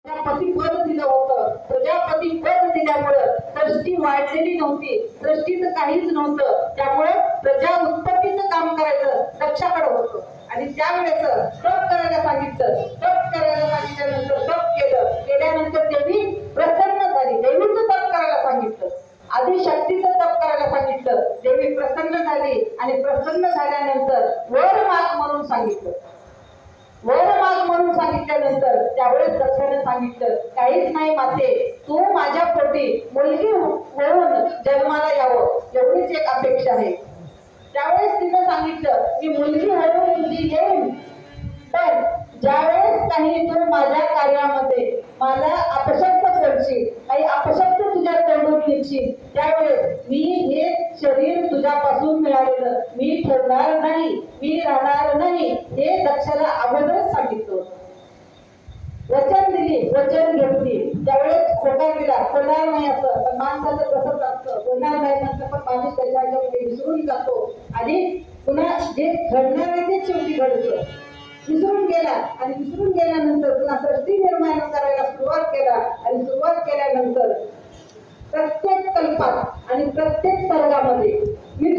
प्रजापती पद दिलं होतं. प्रजापती पद दिल्यामुळं सृष्टी वाढलेली नव्हती, सृष्टीचं काहीच नव्हतं. त्यामुळे प्रजा उत्पत्तीचं काम करायचं दक्षाकडे होतं. आणि त्यावेळेस तप करायला सांगितलं. तप करायला सांगितल्यानंतर तप केल्यानंतर देवी प्रसन्न झाली. देवीचं तप करायला सांगितलं. आधी शक्तीचं तप करायला सांगितलं. देवी प्रसन्न झाली आणि प्रसन्न झाल्यानंतर वर माग म्हणून सांगितलं. वर माग म्हणून सांगितल्यानंतर त्यावेळेस दक्षाने सांगितलं, काहीच नाही माते, तू माझ्या पोटी मुलगी होऊन जन्माला यावं एवढीच एक अपेक्षा आहे. त्यावेळेस तिनं सांगितलं की मुलगी होऊन तुझी येईन, पण ज्यावेळेस काही तू माझ्या कार्यामध्ये मला अपशब्द बोलशील, काही अपशब्द तुझ्या तोंडून निघशील, त्यावेळेस मी हे शरीर तुझ्यापासून मिळालेलं मी ठेवणार नाही, मी राहणार नाही, हे दक्षाला अगोदरच सांगितलं. वचन दिली, वचन घेतली. त्यावेळेस खोटा दिला, होणार नाही असं. पण माणसाचं तसंच असतं, होणार नाही म्हटलं पण माणूस त्याच्यामध्ये विसरून जातो आणि पुन्हा जे घडणार आहे ते शेवटी घडतं. विसरून गेला आणि विसरून गेल्यानंतर पुन्हा सृष्टी निर्माण करायला सुरुवात केला आणि सुरुवात केल्यानंतर प्रत्येक कल्पात आणि प्रत्येक सर्गामध्ये मी